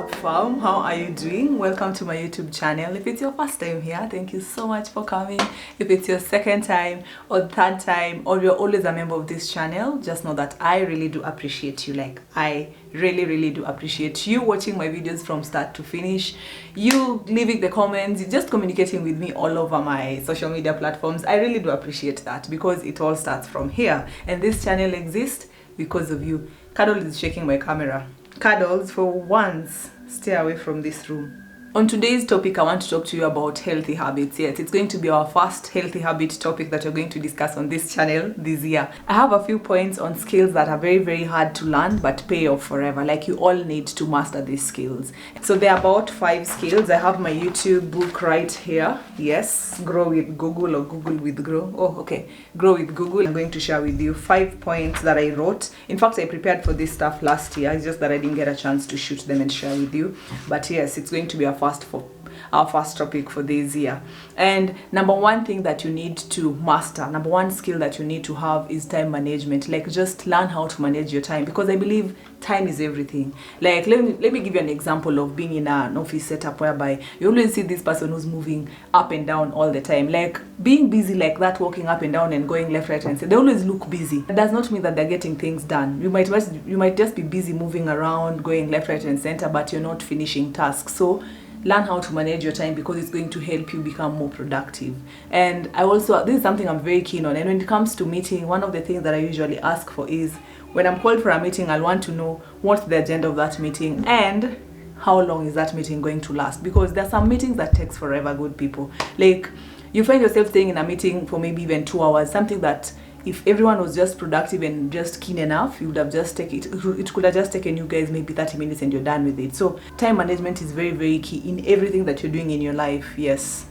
up, fam? How are you doing? Welcome to my YouTube channel. If it's your first time here, thank you so much for coming. If it's your second time or third time, or you're always a member of this channel, just know that I really do appreciate you. Like, I really do appreciate you watching my videos from start to finish, you leaving the comments, just communicating with me all over my social media platforms. I really do appreciate that because it all starts from here, and this channel exists because of you. Cuddle is shaking my camera. Cuddles, for once, stay away from this room. On today's topic, I want to talk to you about healthy habits. Yes, it's going to be our first healthy habit topic that we're going to discuss on this channel this year. I have a few points on skills that are very hard to learn but pay off forever. Like, you all need to master these skills. So there are about 5 skills. I have my YouTube book right here. Yes, Grow with Google or Google with Grow. Oh, okay. Grow with Google. I'm going to share with you 5 points that I wrote. In fact, I prepared for this stuff last year. It's just that I didn't get a chance to shoot them and share with you. But yes, it's going to be our first topic for this year. And number one thing that you need to master, number one skill that you need to have is time management. Like, just learn how to manage your time, because I believe time is everything. Like, let me give you an example of being in an office setup whereby you always see this person who's moving up and down all the time. Like, being busy like that, walking up and down and going left, right, and center, they always look busy. That does not mean that they're getting things done. You might just be busy moving around, going left, right, and center, but you're not finishing tasks. So learn how to manage your time, because it's going to help you become more productive. And this is something I'm very keen on. And when it comes to meeting, one of the things that I usually ask for is, when I'm called for a meeting, I'll want to know what's the agenda of that meeting and how long is that meeting going to last. Because there are some meetings that takes forever, good people. Like, you find yourself staying in a meeting for maybe even 2 hours, something that if everyone was just productive and just keen enough, you would have just it could have just taken you guys maybe 30 minutes and you're done with it. So time management is very key in everything that you're doing in your life. Yes.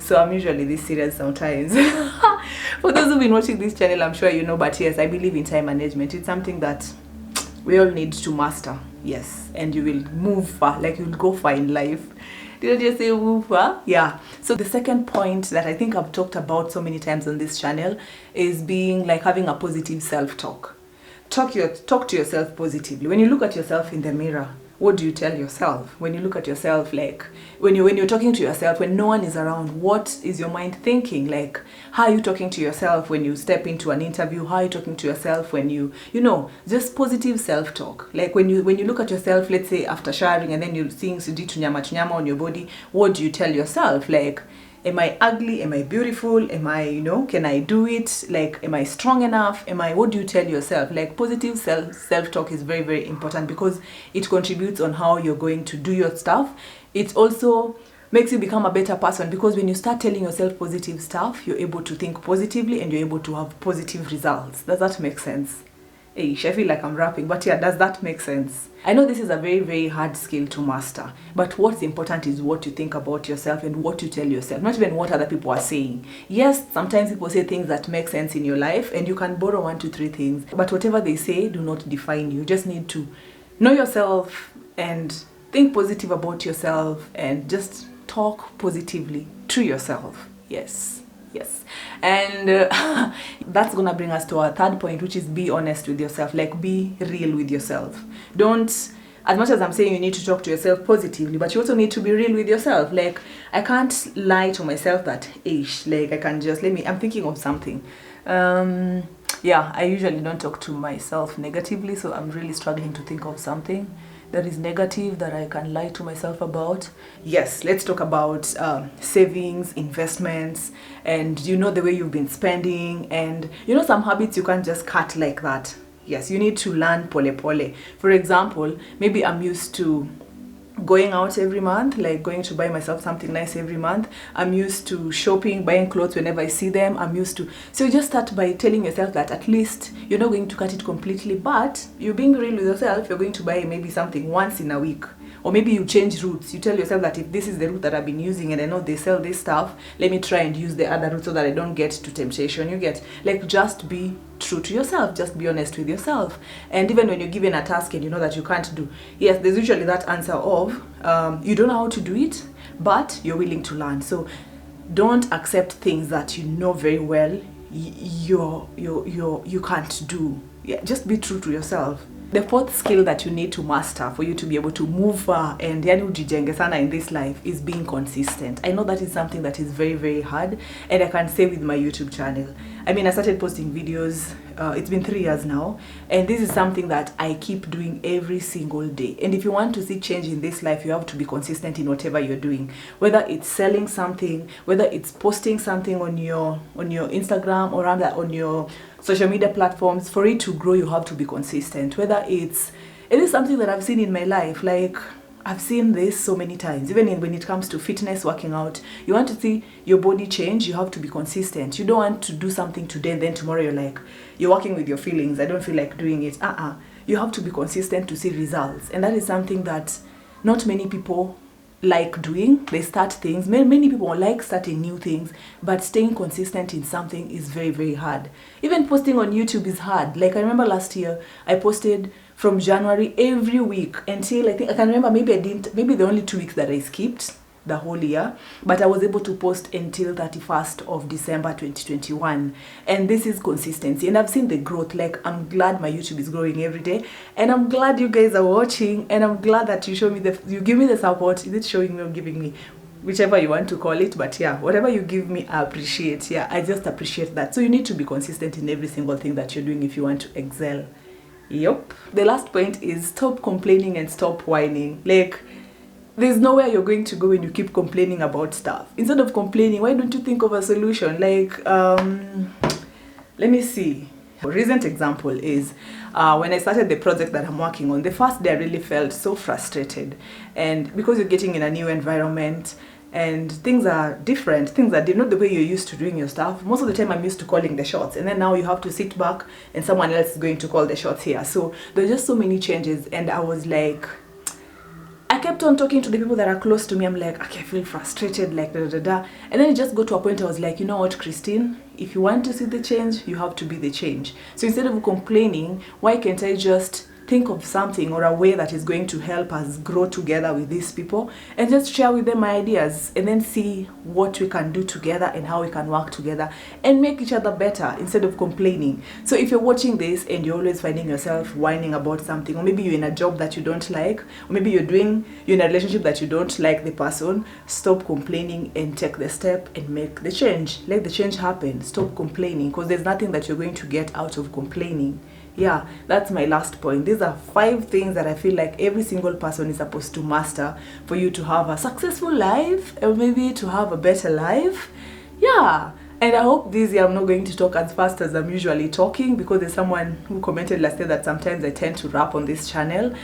So I'm usually this serious sometimes. For those who've been watching this channel, I'm sure you know, but yes, I believe in time management. It's something that we all need to master. Yes, and you will move far. Like, you'll go far in life. Did I just say move far? Yeah. So the second point that I think I've talked about so many times on this channel is having a positive self-talk. Talk to yourself positively. When you look at yourself in the mirror, what do you tell yourself? When you look at yourself, like when you're talking to yourself, when no one is around, what is your mind thinking? Like, how are you talking to yourself when you step into an interview? How are you talking to yourself when you just positive self-talk? Like, when you look at yourself, let's say after showering, and then you're seeing sujitu nyama on your body, what do you tell yourself? Like, am I ugly? Am I beautiful? Am I, can I do it? Like, am I strong enough? What do you tell yourself? Like, positive self-talk is very important, because it contributes on how you're going to do your stuff. It also makes you become a better person, because when you start telling yourself positive stuff, you're able to think positively and you're able to have positive results. Does that make sense? I feel like I'm rapping, but yeah, does that make sense? I know this is a very hard skill to master, but what's important is what you think about yourself and what you tell yourself, not even what other people are saying. Yes, sometimes people say things that make sense in your life, and you can borrow 1 to 3 things, but whatever they say do not define you. You just need to know yourself and think positive about yourself and just talk positively to yourself. Yes. And that's gonna bring us to our third point, which is be honest with yourself. Like, be real with yourself. Don't, as much as I'm saying you need to talk to yourself positively, but you also need to be real with yourself. Like, I can't lie to myself that like, I can just I'm thinking of something. Yeah, I usually don't talk to myself negatively, so I'm really struggling to think of something that is negative that I can lie to myself about. Yes, let's talk about savings, investments, and the way you've been spending, and some habits you can't just cut like that. Yes, you need to learn pole. For example, maybe I'm used to going out every month, like going to buy myself something nice every month. I'm used to shopping, buying clothes whenever I see them. So you just start by telling yourself that at least you're not going to cut it completely, but you're being real with yourself. You're going to buy maybe something once in a week. Or maybe you change routes. You tell yourself that if this is the route that I've been using and I know they sell this stuff, let me try and use the other route so that I don't get to temptation. You get, like, just be true to yourself. Just be honest with yourself. And even when you're given a task and you know that you can't do, yes, there's usually that answer of you don't know how to do it, but you're willing to learn. So don't accept things that you know very well you can't do. Yeah, just be true to yourself. the fourth skill that you need to master for you to be able to move far and yani ujijenge sana in this life is being consistent. I know that is something that is very, very hard, and I can say with my YouTube channel. I mean, I started posting videos, it's been 3 years now, and this is something that I keep doing every single day. And if you want to see change in this life, you have to be consistent in whatever you're doing, whether it's selling something, whether it's posting something on your Instagram or rather on your social media platforms. For it to grow, you have to be consistent. Whether it is something that I've seen in my life, like I've seen this so many times, even when it comes to fitness, working out. You want to see your body change, you have to be consistent. You don't want to do something today and then tomorrow you're like, you're working with your feelings, I don't feel like doing it. You have to be consistent to see results. And that is something that not many people like doing. They start things, many people like starting new things, but staying consistent in something is very, very hard. Even posting on YouTube is hard. Like I remember last year I posted from January every week until I can remember, maybe the only 2 weeks that I skipped the whole year, but I was able to post until 31st of December 2021. And this is consistency, and I've seen the growth. Like I'm glad my YouTube is growing every day, and I'm glad you guys are watching, and I'm glad that you you give me the support. Is it showing me or giving me? Whichever you want to call it, but yeah, whatever you give me, I appreciate. Yeah, I just appreciate that. So you need to be consistent in every single thing that you're doing if you want to excel. Yep. The last point is stop complaining and stop whining. Like, there's nowhere you're going to go when you keep complaining about stuff. Instead of complaining, why don't you think of a solution? Like, let me see. A recent example is when I started the project that I'm working on, the first day I really felt so frustrated. And because you're getting in a new environment and things are different, things are not the way you're used to doing your stuff. Most of the time I'm used to calling the shots, and then now you have to sit back and someone else is going to call the shots here. So there's just so many changes, and I was like, I kept on talking to the people that are close to me. I'm like, okay, I feel frustrated, like da da da. And then it just got to a point I was like, you know what, Christine, if you want to see the change, you have to be the change. So instead of complaining, why can't I just think of something or a way that is going to help us grow together with these people, and just share with them my ideas, and then see what we can do together and how we can work together and make each other better instead of complaining. So if you're watching this and you're always finding yourself whining about something, or maybe you're in a job that you don't like, or maybe you're in a relationship that you don't like the person, stop complaining and take the step and make the change. Let the change happen. Stop complaining, because there's nothing that you're going to get out of complaining. Yeah, that's my last point. These are 5 things that I feel like every single person is supposed to master for you to have a successful life, or maybe to have a better life. Yeah, and I hope this year I'm not going to talk as fast as I'm usually talking, because there's someone who commented last year that sometimes I tend to rap on this channel.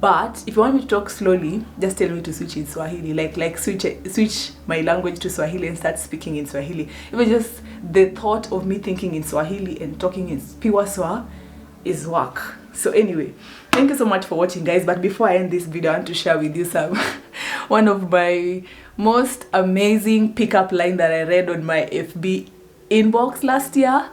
But if you want me to talk slowly, just tell me to switch in Swahili, like switch my language to Swahili and start speaking in Swahili. Even just the thought of me thinking in Swahili and talking in pure Swa is work. So anyway, thank you so much for watching, guys. But before I end this video, I want to share with you one of my most amazing pickup line that I read on my FB inbox last year.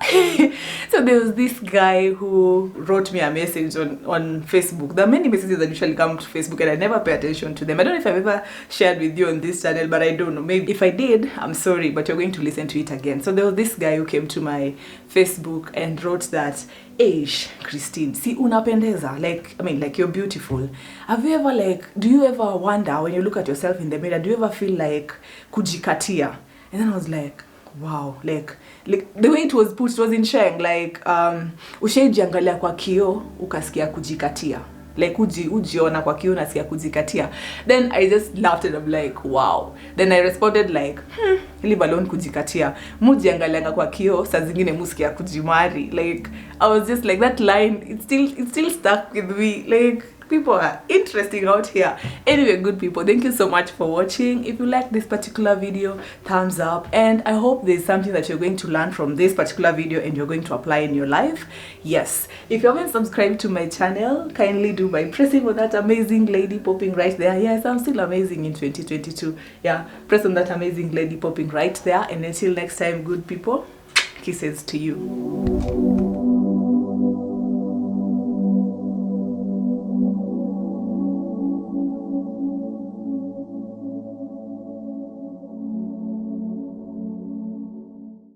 So there was this guy who wrote me a message on Facebook. There are many messages that usually come to Facebook and I never pay attention to them. I don't know if I've ever shared with you on this channel, but I don't know. Maybe if I did, I'm sorry, but you're going to listen to it again. So there was this guy who came to my Facebook and wrote that, "Eish, Christine, si unapendeza, like you're beautiful. Have you ever do you ever wonder when you look at yourself in the mirror, do you ever feel like kujikatia?" And then I was like, wow, like the way it was put, it was in Sheng, ushaijiangalia kwa kio ukasikia kujikatia, like ujiona kwa kio unasikia kujikatia. Then I just laughed and I'm like, wow. Then I responded like, leave alone kujikatia, mujiangalia kwa kio saa zingine musikia kujimari. Like I was just like, that line, it still stuck with me. Like, people are interesting out here. Anyway, good people, thank you so much for watching. If you like this particular video, thumbs up, and I hope there's something that you're going to learn from this particular video and you're going to apply in your life. Yes, if you haven't subscribed to my channel, kindly do by pressing on that amazing lady popping right there. Yes, I'm still amazing in 2022. Yeah, press on that amazing lady popping right there. And until next time, good people, kisses to you.